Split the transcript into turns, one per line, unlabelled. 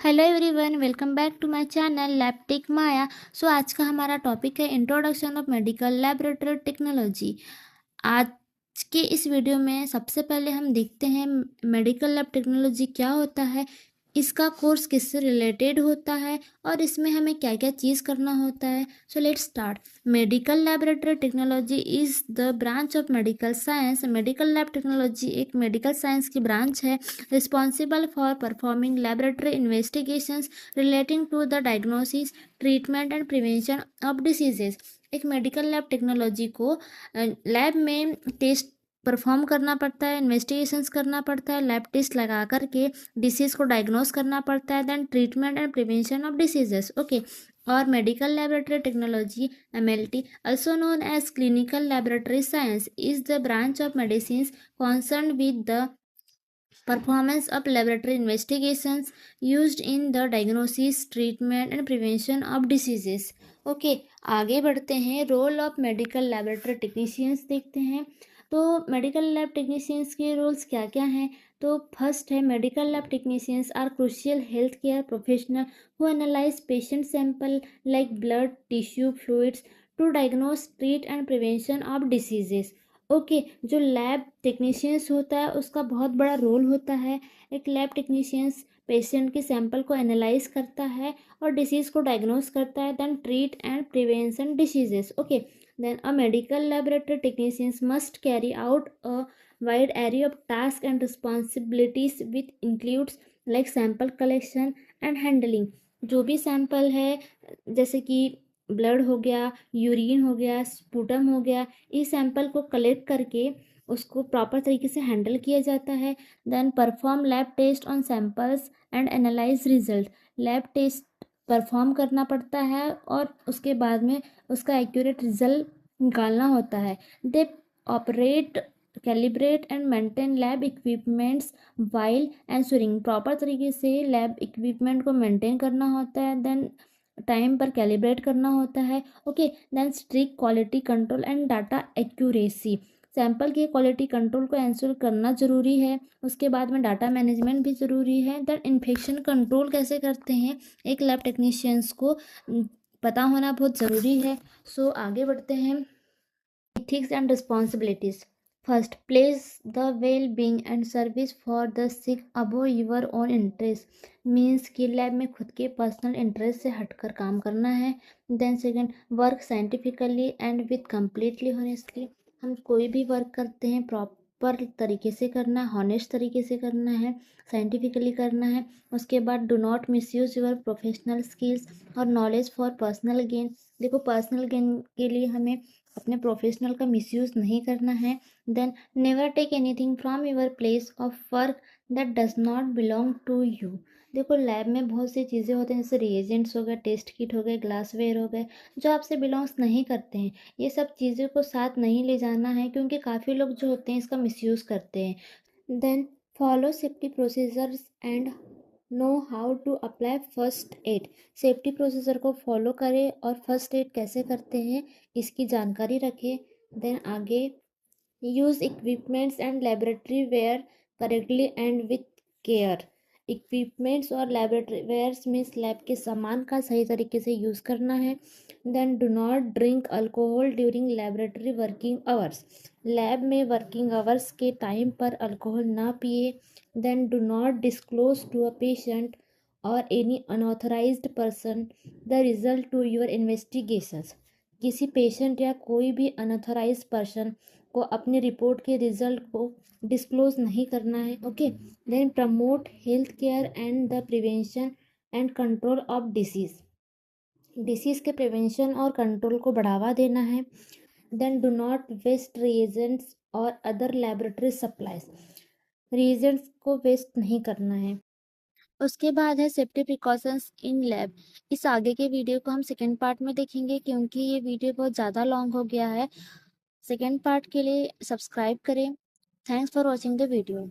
Hello everyone, welcome back to my channel labtech Maya. So आज का हमारा टॉपिक है introduction of medical laboratory technology. आज के इस वीडियो में सबसे पहले हम देखते हैं मेडिकल लैब टेक्नोलॉजी क्या होता है, इसका कोर्स किससे रिलेटेड होता है और इसमें हमें क्या क्या चीज़ करना होता है। So let's start. Medical laboratory technology is the branch of medical science. Medical lab technology एक मेडिकल साइंस की ब्रांच है responsible for performing laboratory investigations relating to the diagnosis, treatment and prevention of diseases। एक medical lab technology को lab में test perform करना पड़ता है, investigations करना पड़ता है, लैब टेस्ट लगा करके डिसीज़ को डायग्नोस करना पड़ता है, then treatment and prevention of diseases. Okay. और medical laboratory technology MLT, also known as clinical laboratory science, is the branch of medicines concerned with the performance of laboratory investigations used in the diagnosis, treatment and prevention of diseases। Okay, आगे बढ़ते हैं। Role of medical laboratory technicians देखते हैं। तो medical lab technicians के roles क्या क्या हैं। तो फर्स्ट है, medical lab technicians are crucial health care professional who analyze patient sample like blood, tissue, fluids to diagnose, treat and prevention of diseases. Okay, जो लैब टेक्नीशियंस होता है उसका बहुत बड़ा रोल होता है। एक लैब टेक्नीशियंस पेशेंट के सैंपल को एनालाइज करता है और डिसीज़ को डायग्नोस करता है, then treat and prevention diseases. Okay, then a medical laboratory technicians must carry out a wide area of task and responsibilities with includes like sample collection and handling. जो भी sample है, जैसे कि blood हो गया, urine हो गया, sputum हो गया, इस सैंपल को कलेक्ट करके उसको प्रॉपर तरीके से हैंडल किया जाता है। Then perform lab test on samples and analyze result. Lab test perform करना पड़ता है और उसके बाद में उसका एक्यूरेट रिजल्ट निकालना होता है। They operate, calibrate and maintain lab equipments while ensuring. Proper तरीके से लैब इक्विपमेंट को मेंटेन करना होता है, देन टाइम पर कैलिब्रेट करना होता है। Okay, then strict quality control and data accuracy. Sample के क्वालिटी कंट्रोल को इंश्योर करना ज़रूरी है, उसके बाद में डाटा मैनेजमेंट भी ज़रूरी है। देन इन्फेक्शन कंट्रोल कैसे करते हैं, एक लैब टेक्नीशियंस को पता होना बहुत ज़रूरी है। सो आगे बढ़ते हैं। Ethics and responsibilities. First, place the well being and service for the sick above your own interest. Means कि लैब में खुद के पर्सनल इंटरेस्ट से हटकर काम करना है। Then second, work scientifically and with completely honestly. हम कोई भी वर्क करते हैं प्रॉपर तरीके से करना है, हॉनेस्ट तरीके से करना है, साइंटिफिकली करना है। उसके बाद do not miss use your professional skills और नॉलेज फॉर पर्सनल गेन। देखो, पर्सनल गेन के लिए हमें अपने प्रोफेशनल का मिसयूज़ नहीं करना है। Then never take anything from your place of work that does not belong to you. देखो, लैब में बहुत सी चीज़ें होती हैं, जैसे रिएजेंट्स हो गए, टेस्ट किट हो गए, ग्लासवेयर हो गए, जो आपसे बिलोंग्स नहीं करते हैं। ये सब चीज़ों को साथ नहीं ले जाना है, क्योंकि काफ़ी लोग जो होते हैं इसका मिसयूज़ करते हैं। Then follow safety procedures and know how to apply first aid. Safety procedure को फॉलो करें और फर्स्ट एड कैसे करते हैं इसकी जानकारी रखें। देन आगे, use equipments and laboratory ware correctly and with care. Equipments और लेबोरेटरी वेयर्स में लैब के सामान का सही तरीके से यूज़ करना है। Then do not drink alcohol during laboratory working hours. Lab में वर्किंग आवर्स के टाइम पर अल्कोहल ना पिए। Then do not disclose to a patient और any unauthorised person the result to your investigations. किसी पेशेंट या कोई भी अनऑथराइज्ड पर्सन को अपनी रिपोर्ट के रिजल्ट को डिस्क्लोज नहीं करना है। Okay, then promote health care and the prevention and control of disease के प्रिवेंशन और कंट्रोल को बढ़ावा देना है। Then do not waste reagents और अदर लेबोरेटरी सप्लाईज। रिएजेंट्स को वेस्ट नहीं करना है। उसके बाद है सेफ्टी प्रिकॉशंस इन लैब। इस आगे के वीडियो को हम सेकेंड पार्ट में देखेंगे, क्योंकि ये वीडियो बहुत ज़्यादा लॉन्ग हो गया है। सेकेंड पार्ट के लिए सब्सक्राइब करें। Thanks for watching the video.